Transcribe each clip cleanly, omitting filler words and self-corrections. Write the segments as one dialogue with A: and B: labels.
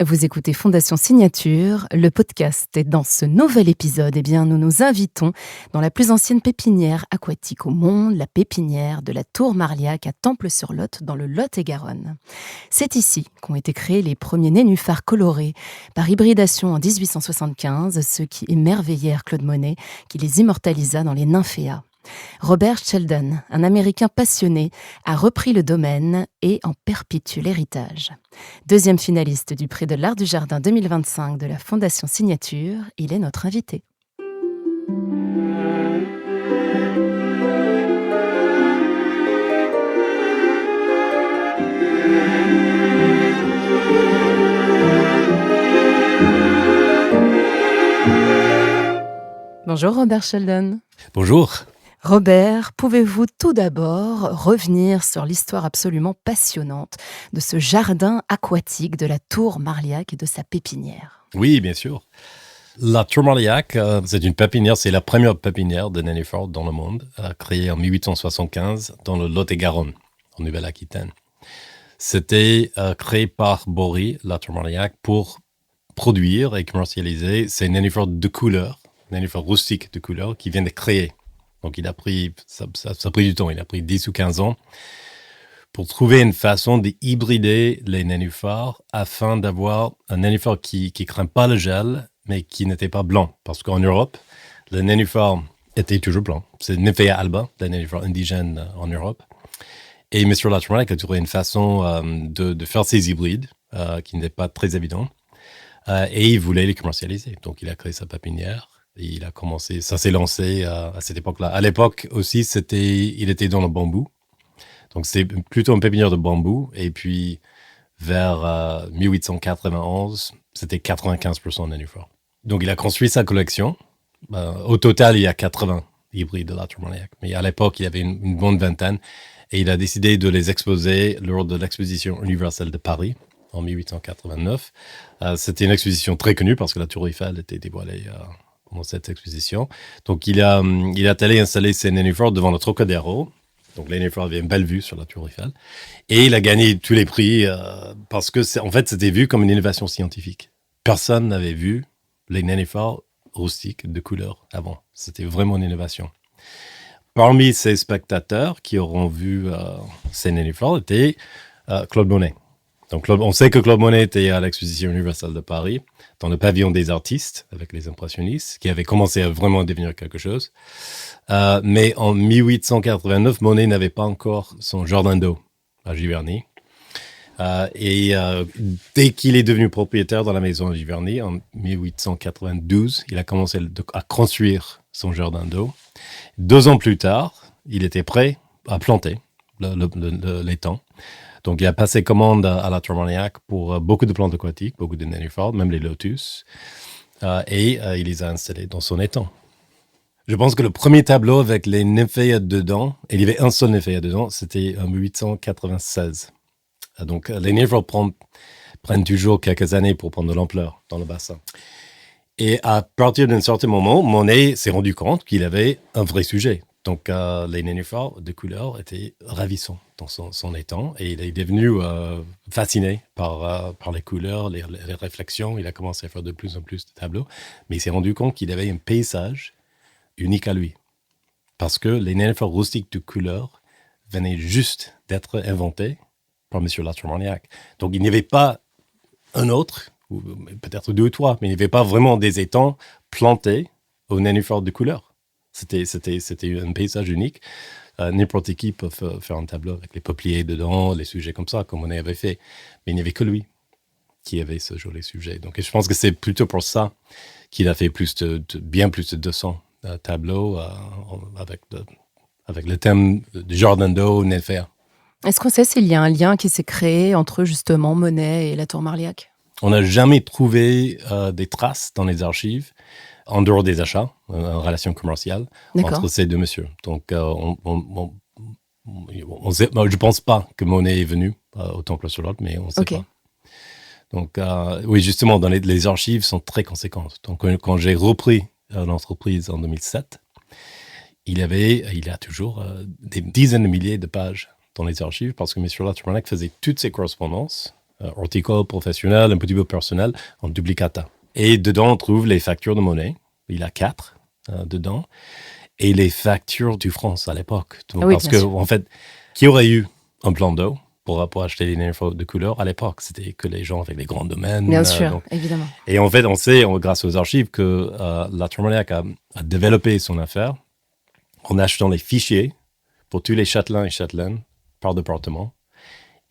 A: Vous écoutez Fondation Signature, le podcast. Et dans ce nouvel épisode, nous nous invitons dans la plus ancienne pépinière aquatique au monde, la pépinière de la Tour Marliac à Temple-sur-Lot, dans le Lot-et-Garonne. C'est ici qu'ont été créés les premiers nénuphars colorés par hybridation en 1875, ceux qui émerveillèrent Claude Monet, qui les immortalisa dans les Nymphéas. Robert Sheldon, un Américain passionné, a repris le domaine et en perpétue l'héritage. Deuxième finaliste du prix de l'Art du Jardin 2025 de la Fondation Signature, il est notre invité. Bonjour Robert Sheldon.
B: Bonjour.
A: Robert, pouvez-vous tout d'abord revenir sur l'histoire absolument passionnante de ce jardin aquatique de la Tour Marliac et de sa pépinière?
B: Oui, bien sûr. La Tour Marliac, c'est une pépinière, c'est la première pépinière de nénuphars dans le monde, créée en 1875 dans le Lot-et-Garonne, en Nouvelle-Aquitaine. C'était créé par Bory, la Tour Marliac, pour produire et commercialiser ces nénuphars de couleur, nénuphars rustiques de couleur, qui viennent de créer. Donc, ça a pris du temps, il a pris 10 ou 15 ans pour trouver une façon d'hybrider les nénuphars afin d'avoir un nénuphar qui craint pas le gel, mais qui n'était pas blanc. Parce qu'en Europe, le nénuphar était toujours blanc. C'est Nymphaea alba, le nénuphar indigène en Europe. Et M. Latourmaliac a trouvé une façon de faire ces hybrides qui n'était pas très évident. Et il voulait les commercialiser. Donc, il a créé sa pépinière. Et il a commencé, ça s'est lancé à cette époque-là. À l'époque aussi, il était dans le bambou. Donc, c'est plutôt une pépinière de bambou. Et puis, vers 1891, c'était 95% nénuphars. Donc, il a construit sa collection. Au total, il y a 80 hybrides de la Tour Marliac. Mais à l'époque, il y avait une bonne vingtaine. Et il a décidé de les exposer lors de l'exposition universelle de Paris en 1889. C'était une exposition très connue parce que la Tour Eiffel était dévoilée pendant cette exposition. Donc, il est allé installer ses nénuphars devant le Trocadéro. Donc, les nénuphars avaient une belle vue sur la Tour Eiffel. Et il a gagné tous les prix parce que, c'était vu comme une innovation scientifique. Personne n'avait vu les nénuphars rustiques de couleur avant. C'était vraiment une innovation. Parmi ces spectateurs qui auront vu ces nénuphars était Claude Monet. Donc, on sait que Claude Monet était à l'exposition universelle de Paris, dans le pavillon des artistes, avec les impressionnistes, qui avait commencé à vraiment devenir quelque chose. Mais en 1889, Monet n'avait pas encore son jardin d'eau à Giverny. Dès qu'il est devenu propriétaire dans la maison de Giverny, en 1892, il a commencé à construire son jardin d'eau. 2 ans plus tard, il était prêt à planter l'étang. Donc, il a passé commande à la Tour Marliac pour beaucoup de plantes aquatiques, beaucoup de nénuphars, même les lotus. Il les a installés dans son étang. Je pense que le premier tableau avec les nymphéas dedans, et il y avait un seul nymphéa dedans, c'était en 1896. Donc, les nénuphars prennent toujours quelques années pour prendre de l'ampleur dans le bassin. Et à partir d'un certain moment, Monet s'est rendu compte qu'il avait un vrai sujet. Donc, les nénuphars de couleur étaient ravissants dans son étang. Et il est devenu fasciné par les couleurs, les réflexions. Il a commencé à faire de plus en plus de tableaux. Mais il s'est rendu compte qu'il avait un paysage unique à lui. Parce que les nénuphars rustiques de couleur venaient juste d'être inventés par M. Latour Marliac. Donc, il n'y avait pas un autre, ou peut-être 2 ou 3, mais il n'y avait pas vraiment des étangs plantés aux nénuphars de couleur. C'était un paysage unique. N'importe qui peut faire un tableau avec les peupliers dedans, les sujets comme ça, comme on avait fait. Mais il n'y avait que lui qui avait ce joli sujet. Donc, je pense que c'est plutôt pour ça qu'il a fait bien plus de 200 tableaux avec le thème du jardin d'eau, nymphéa.
A: Est-ce qu'on sait s'il y a un lien qui s'est créé entre justement Monet et la Tour Marliac?
B: On n'a jamais trouvé des traces dans les archives en dehors des achats, en relation commerciale, entre ces deux messieurs. Donc, je ne pense pas que Monet est venu au Temple-sur-Lot, mais on ne sait pas. Donc, oui, justement, les archives sont très conséquentes. Donc, quand j'ai repris l'entreprise en 2007, il y a toujours des dizaines de milliers de pages dans les archives parce que M. Latourmaliac faisait toutes ses correspondances horticole, professionnel, un petit peu personnel, en duplicata. Et dedans, on trouve les factures de monnaie. Il y a 4 dedans. Et les factures du France à l'époque. Donc,
A: Oui,
B: parce
A: bien
B: que,
A: sûr.
B: en fait, qui aurait eu un plan d'eau pour acheter des nénuphars de couleur à l'époque? C'était que les gens avec des grands domaines.
A: Bien sûr,
B: Donc.
A: évidemment.
B: Et en fait, on sait, grâce aux archives, que la Tourmaliac a développé son affaire en achetant les fichiers pour tous les châtelains et châtelaines par département.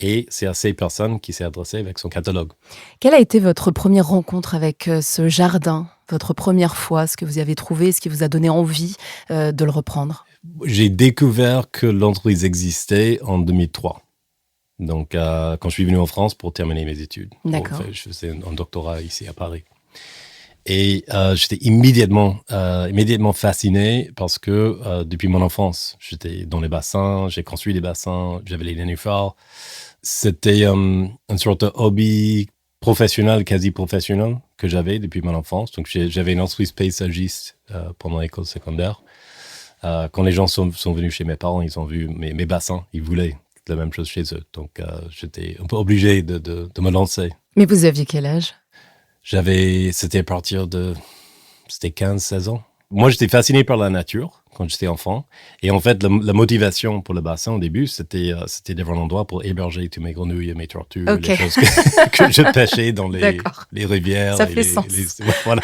B: Et c'est à ces personnes qui s'est adressé avec son catalogue.
A: Quelle a été votre première rencontre avec ce jardin? Votre première fois, ce que vous y avez trouvé, ce qui vous a donné envie de le reprendre?
B: J'ai découvert que l'entreprise existait en 2003. Donc, quand je suis venu en France pour terminer mes études.
A: D'accord.
B: Bon, je faisais un doctorat ici à Paris. Et j'étais immédiatement fasciné parce que depuis mon enfance, j'étais dans les bassins, j'ai construit des bassins, j'avais les nénuphars. C'était une sorte de hobby professionnel, quasi professionnel, que j'avais depuis mon enfance. Donc, j'avais une entreprise paysagiste pendant l'école secondaire. Quand les gens sont venus chez mes parents, ils ont vu mes bassins, ils voulaient la même chose chez eux. Donc, j'étais un peu obligé de me lancer.
A: Mais vous aviez quel âge?
B: C'était à partir c'était 15-16 ans. Moi, j'étais fasciné par la nature quand j'étais enfant. Et en fait, la motivation pour le bassin au début, c'était d'avoir un endroit pour héberger tous mes grenouilles et mes tortues,
A: Okay.
B: les choses que je pêchais dans les rivières.
A: Ça fait sens.
B: Voilà.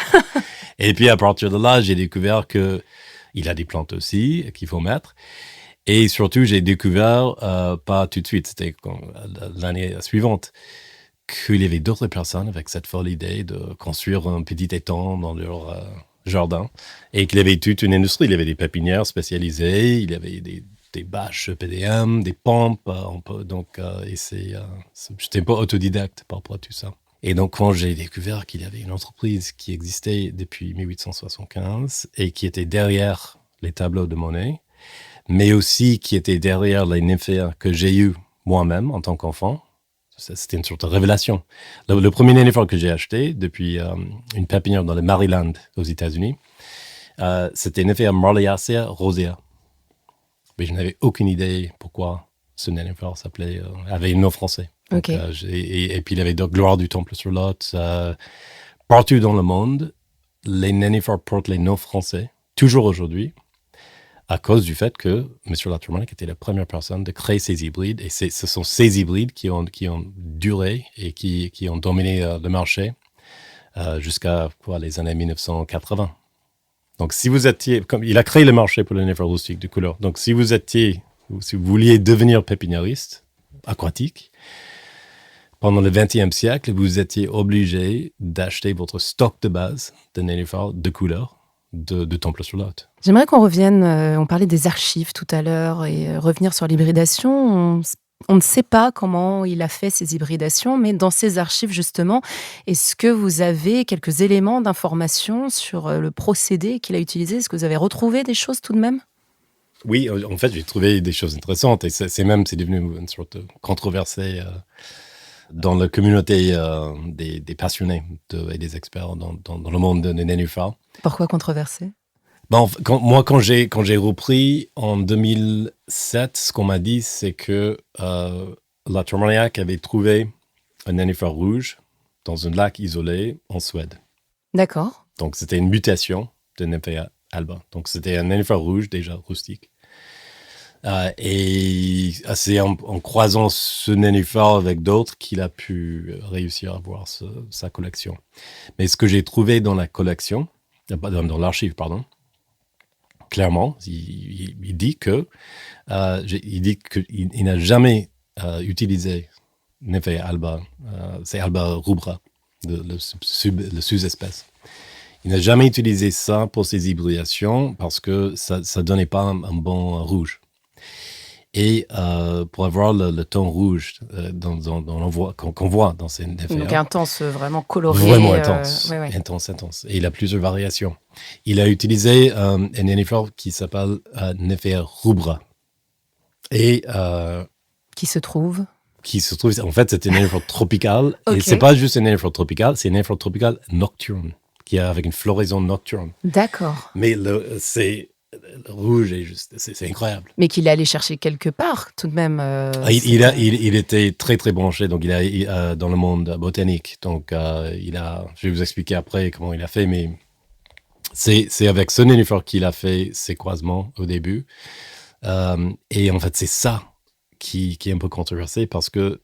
B: Et puis, à partir de là, j'ai découvert qu'il a des plantes aussi qu'il faut mettre. Et surtout, j'ai découvert, pas tout de suite, c'était l'année suivante, qu'il y avait d'autres personnes avec cette folle idée de construire un petit étang dans leur jardin et qu'il y avait toute une industrie. Il y avait des pépinières spécialisées, il y avait des bâches PDM, des pompes. J'étais un peu autodidacte par rapport à tout ça. Et donc, quand j'ai découvert qu'il y avait une entreprise qui existait depuis 1875 et qui était derrière les tableaux de monnaie, mais aussi qui était derrière les nymphéas que j'ai eus moi-même en tant qu'enfant, c'était une sorte de révélation. Le premier nénuphar que j'ai acheté depuis une pépinière dans le Maryland, aux États-Unis, c'était Nymphaea marliacea rosea. Mais je n'avais aucune idée pourquoi ce nénuphar avait un nom français. Donc,
A: Ok.
B: Et puis il y avait de gloire du temple sur l'autre. Partout dans le monde, les nénuphars portent les noms français, toujours aujourd'hui, à cause du fait que M. La Tourmaliac était la première personne de créer ces hybrides. Et ce sont ces hybrides qui ont duré et qui ont dominé le marché jusqu'à les années 1980. Donc, si vous étiez... il a créé le marché pour le nénuphar rustique de couleur. Donc, si vous vouliez devenir pépiniériste aquatique, pendant le XXe siècle, vous étiez obligé d'acheter votre stock de base de nénuphars de couleur de Temple-sur-Lot.
A: J'aimerais qu'on revienne, on parlait des archives tout à l'heure, et revenir sur l'hybridation. On ne sait pas comment il a fait ces hybridations, mais dans ces archives, justement, est-ce que vous avez quelques éléments d'information sur le procédé qu'il a utilisé? Est-ce que vous avez retrouvé des choses tout de même?
B: Oui, en fait, j'ai trouvé des choses intéressantes et c'est devenu une sorte de controversée dans la communauté des passionnés et des experts dans le monde des nénuphars.
A: Pourquoi controversé?
B: Quand j'ai repris en 2007, ce qu'on m'a dit, c'est que la Tourmaliac avait trouvé un nénuphar rouge dans un lac isolé en Suède.
A: D'accord.
B: Donc, c'était une mutation de Nymphaea alba. Donc, c'était un nénuphar rouge déjà rustique. Et c'est en croisant ce nénuphar avec d'autres qu'il a pu réussir à avoir sa collection. Mais ce que j'ai trouvé dans la collection, dans l'archive, pardon, clairement, il dit qu'il n'a jamais utilisé Nymphaea alba, c'est Alba rubra, le sous-espèce. Il n'a jamais utilisé ça pour ses hybridations parce que ça ne donnait pas un bon rouge. Et pour avoir le ton rouge qu'on voit dans ces nénuphars.
A: Donc intense, vraiment coloré.
B: Vraiment intense,
A: ouais.
B: intense. Et il a plusieurs variations. Il a utilisé un nénuphar qui s'appelle Nymphaea rubra. Et
A: qui se trouve,
B: en fait, c'est un nénuphar tropical.
A: Okay.
B: Et c'est pas juste un nénuphar tropical, c'est un nénuphar tropical nocturne, qui est avec une floraison nocturne.
A: D'accord.
B: Mais c'est rouge et c'est incroyable.
A: Mais qu'il est allé chercher quelque part, tout de même.
B: Il était très très branché, donc dans le monde botanique. Donc je vais vous expliquer après comment il a fait, mais c'est avec ce nénuphar qu'il a fait ses croisements au début. Et en fait, c'est ça qui est un peu controversé parce que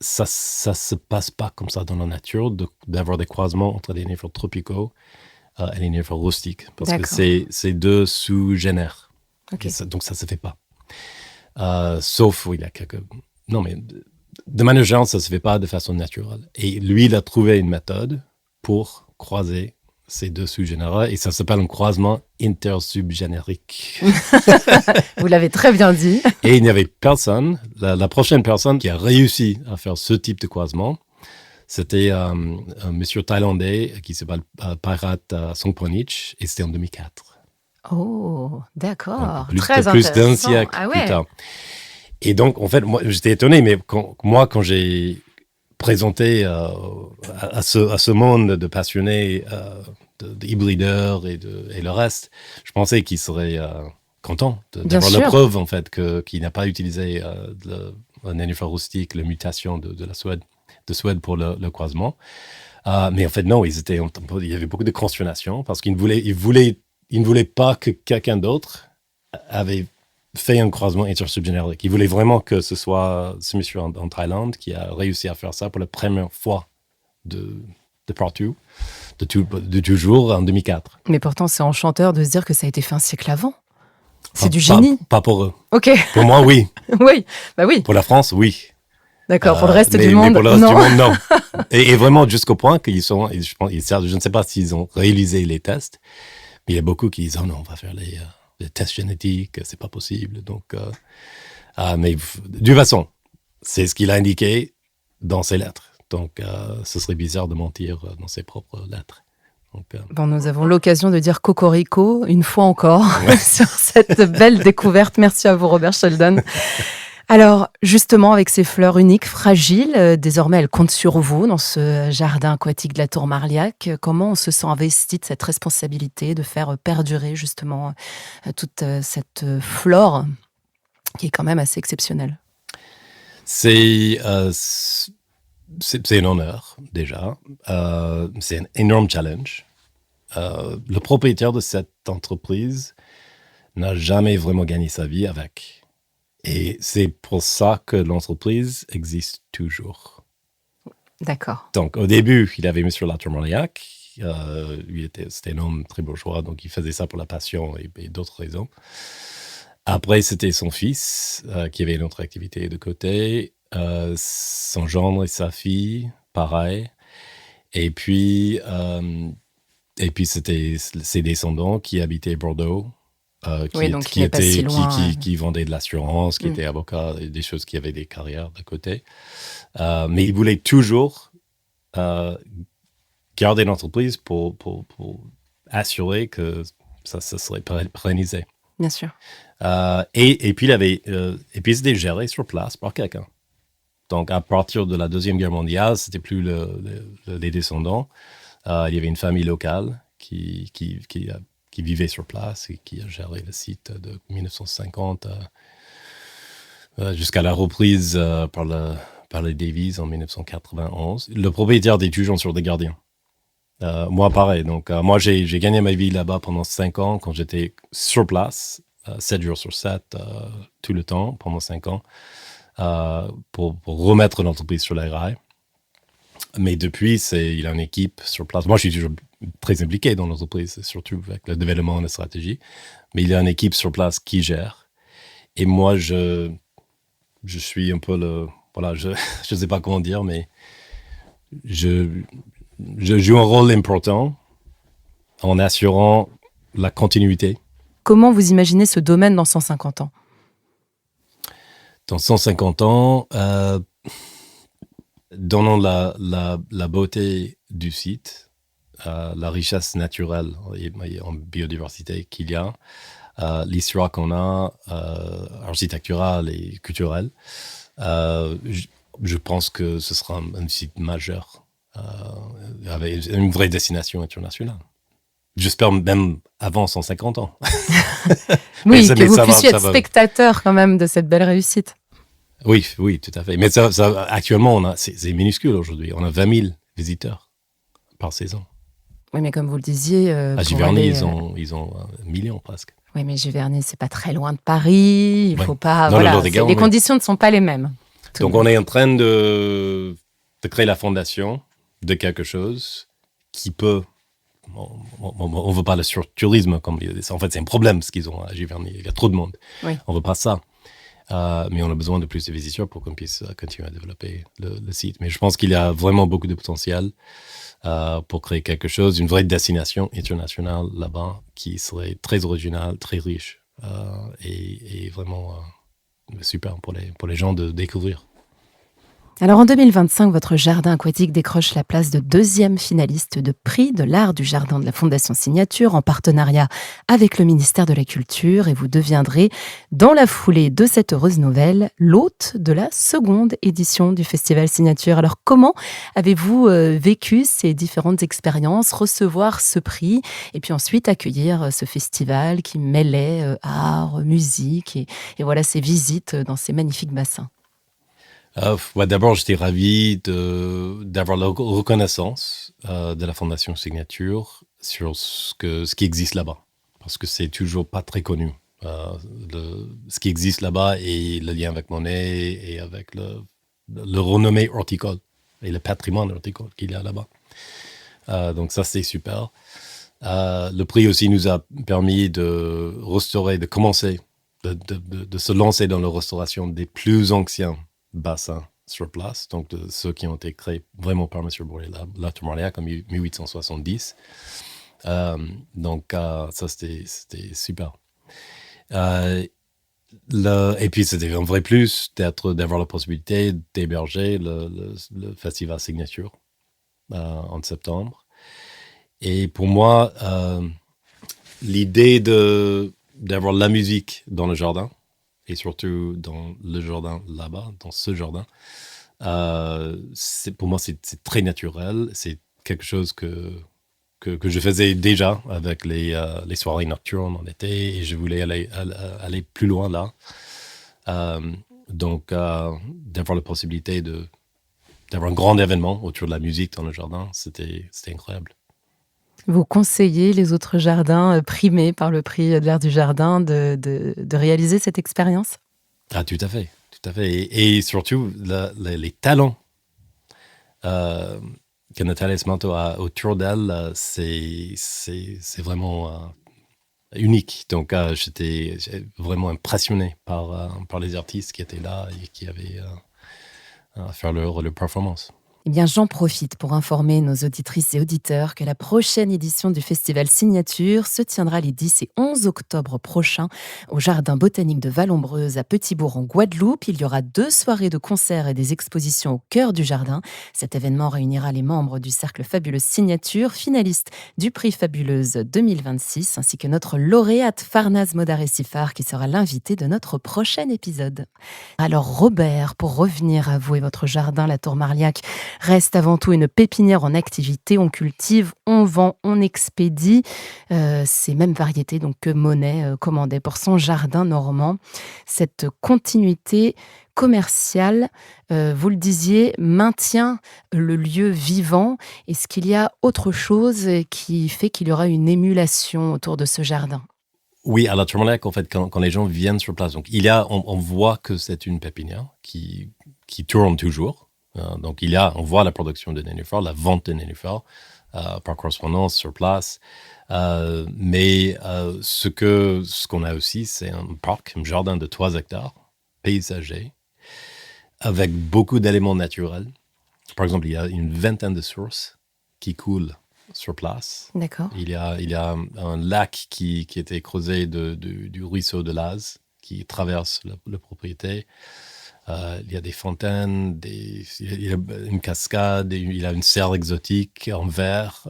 B: ça se passe pas comme ça dans la nature d'avoir des croisements entre des nénuphars tropicaux et les nénuphars rustiques parce
A: D'accord.
B: que c'est deux sous-génères.
A: Okay.
B: Donc ça se fait pas. Sauf il y a quelques... Non, mais de manière générale, ça se fait pas de façon naturelle. Et lui, il a trouvé une méthode pour croiser ces deux sous-génères et ça s'appelle un croisement intersubgénérique.
A: Vous l'avez très bien dit.
B: Et il n'y avait personne, la prochaine personne qui a réussi à faire ce type de croisement, c'était un monsieur thaïlandais qui s'appelle Pairat Songponich et c'était en 2004.
A: Oh, d'accord.
B: Très plus d'un siècle plus tard. Et donc, en fait, moi, j'étais étonné, mais quand j'ai présenté à ce monde de passionnés, de e-breeders et le reste, je pensais qu'il serait content d'avoir la preuve, en fait, qu'il n'a pas utilisé un nénuphar rustique, la mutation de Suède pour le croisement. Mais en fait, non, il y avait beaucoup de consternation parce qu'il ne voulait pas que quelqu'un d'autre avait fait un croisement intersubgénérique. Il voulait vraiment que ce soit ce monsieur en Thaïlande qui a réussi à faire ça pour la première fois de partout, de toujours, en 2004.
A: Mais pourtant, c'est enchanteur de se dire que ça a été fait un siècle avant. C'est du génie.
B: Pas pour eux.
A: Ok.
B: Pour moi, oui.
A: Oui, bah oui.
B: Pour la France, oui.
A: D'accord, pour le reste du monde,
B: mais pour le reste du monde, non. Et vraiment jusqu'au point qu'ils sont, je ne sais pas s'ils ont réalisé les tests, mais il y a beaucoup qui disent, oh non, on va faire les tests génétiques, c'est pas possible. Donc, mais de toute façon, c'est ce qu'il a indiqué dans ses lettres. Donc, ce serait bizarre de mentir dans ses propres lettres. Donc,
A: bon, nous avons l'occasion de dire cocorico une fois encore sur cette belle découverte. Merci à vous, Robert Sheldon. Alors, justement, avec ces fleurs uniques, fragiles, désormais elles comptent sur vous dans ce jardin aquatique de la Tour Marliac. Comment on se sent investi de cette responsabilité de faire perdurer justement toute cette flore qui est quand même assez exceptionnelle?
B: C'est un honneur, déjà. C'est un énorme challenge. Le propriétaire de cette entreprise n'a jamais vraiment gagné sa vie avec. Et c'est pour ça que l'entreprise existe toujours.
A: D'accord.
B: Donc, au début, il avait M. La Tour Marliac. C'était un homme très bourgeois, donc il faisait ça pour la passion et d'autres raisons. Après, c'était son fils qui avait une autre activité de côté. Son gendre et sa fille, pareil. Et puis c'était ses descendants qui habitaient Bordeaux. Qui vendaient de l'assurance, qui étaient avocats, des choses qui avaient des carrières de côté. Mais ils voulaient toujours garder l'entreprise pour assurer que ça serait pérennisé.
A: Bien sûr.
B: Et puis c'était géré sur place par quelqu'un. Donc, à partir de la Deuxième Guerre mondiale, c'était plus les descendants. Il y avait une famille locale qui vivait sur place et qui a géré le site de 1950 jusqu'à la reprise par les Davies en 1991. Le propriétaire est toujours sur des gardiens. Moi, pareil. Donc, moi, j'ai gagné ma vie là-bas pendant 5 ans quand j'étais sur place, 7 jours sur 7, tout le temps, pendant 5 ans, pour remettre l'entreprise sur les rails. Mais depuis, il a une équipe sur place. Moi, je suis toujours très impliqué dans l'entreprise, surtout avec le développement de la stratégie. Mais il y a une équipe sur place qui gère. Et moi, je suis un peu voilà, je ne sais pas comment dire, mais je joue un rôle important en assurant la continuité.
A: Comment vous imaginez ce domaine dans 150 ans?
B: Dans 150 ans, donnant la beauté du site, la richesse naturelle en biodiversité qu'il y a, l'histoire qu'on a, architecturale et culturelle, je pense que ce sera un site majeur, avec une vraie destination internationale. j'espère même avant 150 ans.
A: Oui, que vous puissiez être spectateur quand même de cette belle réussite.
B: Oui, tout à fait. Mais actuellement, c'est minuscule aujourd'hui. On a 20 000 visiteurs par saison.
A: Oui, mais comme vous le disiez...
B: à Giverny, ils ont 1 million presque.
A: Oui, mais Giverny, c'est pas très loin de Paris. Il faut pas...
B: Non,
A: voilà, les conditions ne sont pas les mêmes.
B: Donc, on est en train de créer la fondation de quelque chose qui peut... On ne veut pas le surtourisme, comme en fait, c'est un problème ce qu'ils ont à Giverny. Il y a trop de monde.
A: Oui.
B: On ne veut pas ça. Mais on a besoin de plus de visiteurs pour qu'on puisse continuer à développer le site. Mais je pense qu'il y a vraiment beaucoup de potentiel pour créer quelque chose, une vraie destination internationale là-bas qui serait très originale, très riche et vraiment super pour les gens de découvrir.
A: Alors en 2025, votre jardin aquatique décroche la place de 2e finaliste de prix de l'art du jardin de la Fondation Signature en partenariat avec le ministère de la Culture et vous deviendrez, dans la foulée de cette heureuse nouvelle, l'hôte de la 2e édition du Festival Signature. Alors comment avez-vous vécu ces différentes expériences, recevoir ce prix et puis ensuite accueillir ce festival qui mêlait art, musique et voilà ces visites dans ces magnifiques bassins?
B: D'abord, j'étais ravi d'avoir la reconnaissance de la Fondation Signature sur ce qui existe là-bas. Parce que c'est toujours pas très connu. Ce qui existe là-bas et le lien avec Monet et avec le renommé horticole et le patrimoine horticole qu'il y a là-bas. Donc ça, c'est super. Le prix aussi nous a permis de restaurer, de commencer, de se lancer dans la restauration des plus anciens bassins sur place, donc de ceux qui ont été créés vraiment par M. Bourrier, la Tour Marliac en 1870. Donc ça, c'était super. Et puis, c'était un vrai plus d'avoir la possibilité d'héberger le festival Signature en septembre. Et pour moi, l'idée d'avoir la musique dans le jardin, et surtout dans le jardin là-bas, dans ce jardin, pour moi, c'est très naturel. C'est quelque chose que je faisais déjà avec les soirées nocturnes en été, et je voulais aller plus loin là. Donc, d'avoir la possibilité d'avoir un grand événement autour de la musique dans le jardin, c'était incroyable.
A: Vous conseillez les autres jardins primés par le prix de l'art du jardin de réaliser cette expérience?
B: Ah, tout à fait. Et surtout, les talents que Nathalie Esmanto a autour d'elle, c'est vraiment unique. Donc, j'étais vraiment impressionné par les artistes qui étaient là et qui avaient à faire leur performance.
A: Eh bien, j'en profite pour informer nos auditrices et auditeurs que la prochaine édition du Festival Signature se tiendra les 10 et 11 octobre prochains au Jardin botanique de Vallombreuse à Petit-Bourg en Guadeloupe. Il y aura 2 soirées de concerts et des expositions au cœur du jardin. Cet événement réunira les membres du Cercle Fabuleuse Signature, finaliste du prix Fabuleuse 2026, ainsi que notre lauréate Farnaz Modaré-Sifar qui sera l'invitée de notre prochain épisode. Alors Robert, pour revenir à vous et votre jardin, la Tour Marliac, reste avant tout une pépinière en activité. On cultive, on vend, on expédie ces mêmes variétés donc, que Monet commandait pour son jardin normand. Cette continuité commerciale, vous le disiez, maintient le lieu vivant. Est-ce qu'il y a autre chose qui fait qu'il y aura une émulation autour de ce jardin?
B: Oui, à la Tour Marliac, en fait, quand les gens viennent sur place, donc on voit que c'est une pépinière qui tourne toujours. Donc, on voit la production de nénuphars, la vente de nénuphars par correspondance sur place. Mais ce qu'on a aussi, c'est un parc, un jardin de 3 hectares, paysager, avec beaucoup d'éléments naturels. Par exemple, il y a une vingtaine de sources qui coulent sur place.
A: D'accord.
B: Il y a un lac qui était creusé du ruisseau de Laz, qui traverse la propriété. Il y a des fontaines, il y a une cascade, il y a une serre exotique en verre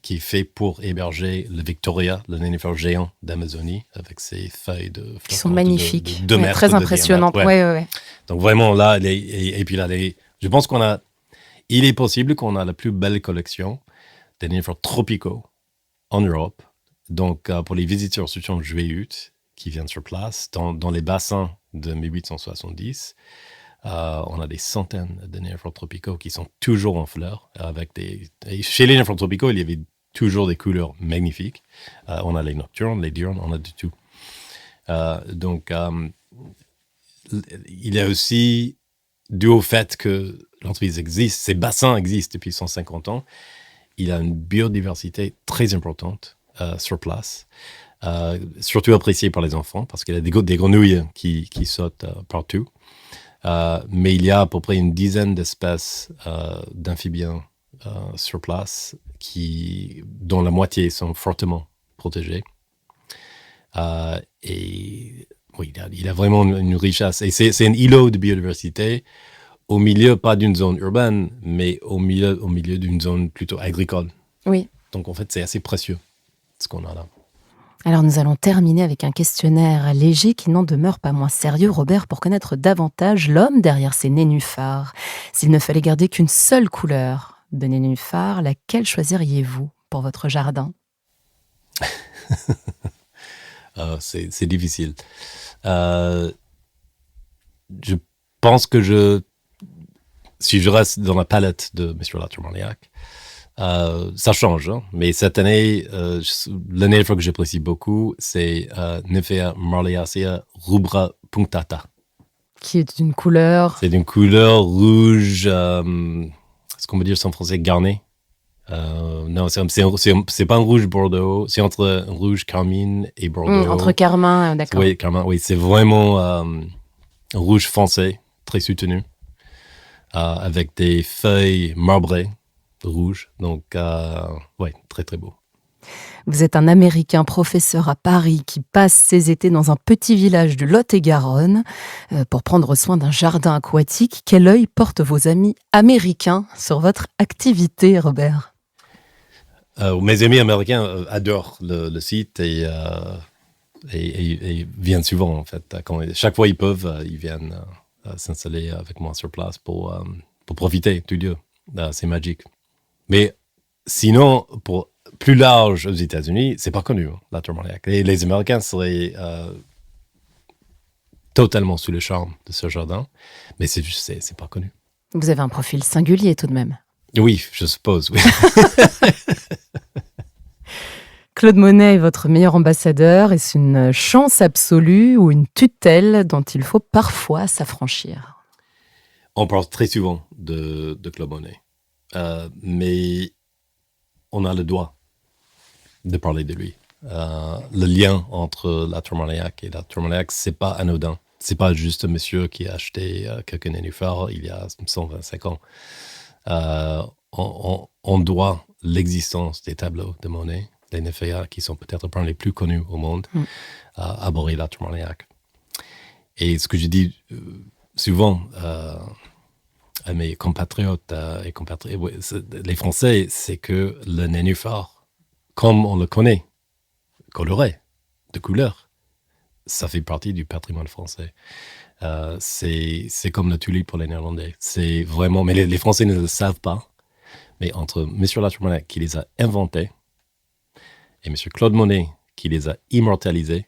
B: qui est fait pour héberger le Victoria, le nénuphar géant d'Amazonie, avec ses feuilles
A: qui sont magnifiques,
B: de 2 mètres,
A: très impressionnantes. Ouais.
B: Donc vraiment là, et puis là, je pense il est possible qu'on a la plus belle collection des nénuphars tropicaux en Europe. Donc, pour les visiteurs, surtout juifs qui viennent sur place, dans les bassins de 1870, on a des centaines de nénuphars tropicaux qui sont toujours en fleurs. Et chez les nénuphars tropicaux, il y avait toujours des couleurs magnifiques. On a les nocturnes, les diurnes, on a de tout. Donc, il y a aussi, dû au fait que l'entreprise existe, ces bassins existent depuis 150 ans, il a une biodiversité très importante sur place, surtout appréciée par les enfants, parce qu'il y a des grenouilles qui sautent partout. Mais il y a à peu près une dizaine d'espèces d'amphibiens sur place, dont la moitié sont fortement protégées. Et oui, il a vraiment une richesse. Et c'est un îlot de biodiversité au milieu, pas d'une zone urbaine, mais au milieu d'une zone plutôt agricole.
A: Oui.
B: Donc en fait, c'est assez précieux ce qu'on a là.
A: Alors nous allons terminer avec un questionnaire léger qui n'en demeure pas moins sérieux, Robert, pour connaître davantage l'homme derrière ces nénuphars. S'il ne fallait garder qu'une seule couleur de nénuphars, laquelle choisiriez-vous pour votre jardin ?
B: C'est difficile. Je pense que si je reste dans la palette de Monsieur La Tour Marliac, ça change, hein? Mais cette année, le nénuphar que j'apprécie beaucoup, c'est Nymphaea marliacea rubra punctata.
A: Qui est d'une couleur...
B: C'est d'une couleur rouge, est-ce qu'on peut dire ça en français, garné? Non, c'est pas un rouge bordeaux, c'est entre un rouge carmine et bordeaux.
A: Entre carmin, d'accord.
B: Oui, carmin, oui, c'est vraiment un rouge foncé, très soutenu, avec des feuilles marbrées rouges. Donc, ouais, très très beau.
A: Vous êtes un Américain professeur à Paris qui passe ses étés dans un petit village de Lot-et-Garonne pour prendre soin d'un jardin aquatique. Quel œil portent vos amis américains sur votre activité, Robert ?
B: Mes amis américains adorent le site et viennent souvent, en fait. Chaque fois ils peuvent, ils viennent s'installer avec moi sur place pour profiter du lieu. C'est magique. Mais sinon, pour plus large aux États-Unis, c'est pas connu, hein, la Tour Marliac. Et les Américains seraient totalement sous le charme de ce jardin, mais c'est pas connu.
A: Vous avez un profil singulier tout de même.
B: Oui, je suppose, oui.
A: Claude Monet est votre meilleur ambassadeur. Est-ce une chance absolue ou une tutelle dont il faut parfois s'affranchir ?
B: On parle très souvent de Claude Monet, mais on a le droit de parler de lui. Le lien entre la Tour Marliac et la Tour Marliac, c'est pas anodin. C'est pas juste un monsieur qui a acheté quelques nénuphars il y a 125 ans. On doit l'existence des tableaux de Monet, des Nymphaea, qui sont peut-être parmi les plus connus au monde, à aborder la Tour Marliac. Et ce que je dis souvent à mes compatriotes les Français, c'est que le nénuphar, comme on le connaît, coloré, de couleur, ça fait partie du patrimoine français. C'est comme la tulipe pour les Néerlandais. C'est vraiment, mais les Français ne le savent pas. Mais entre M. La Tour Marliac qui les a inventés et M. Claude Monet qui les a immortalisés,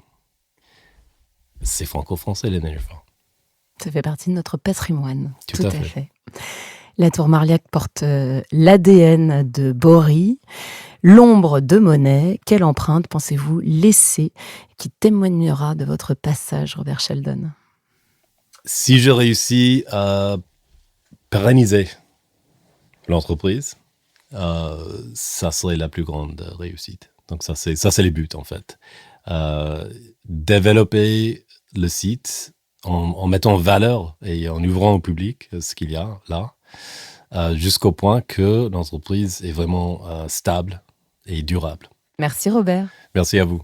B: c'est franco-français les nénuphars.
A: Ça fait partie de notre patrimoine.
B: Tout à fait.
A: La Tour Marliac porte l'ADN de Bory, l'ombre de Monet. Quelle empreinte pensez-vous laisser qui témoignera de votre passage, Robert Sheldon ?
B: Si je réussis à pérenniser l'entreprise, ça serait la plus grande réussite. Donc ça c'est les buts en fait. Développer le site en mettant en valeur et en ouvrant au public ce qu'il y a là, jusqu'au point que l'entreprise est vraiment stable et durable.
A: Merci Robert.
B: Merci à vous.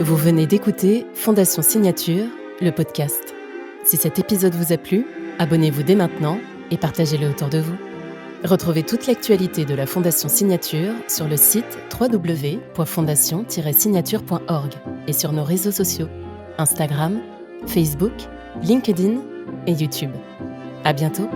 A: Vous venez d'écouter Fondation Signature, le podcast. Si cet épisode vous a plu, abonnez-vous dès maintenant et partagez-le autour de vous. Retrouvez toute l'actualité de la Fondation Signature sur le site www.fondation-signature.org et sur nos réseaux sociaux, Instagram, Facebook, LinkedIn et YouTube. À bientôt.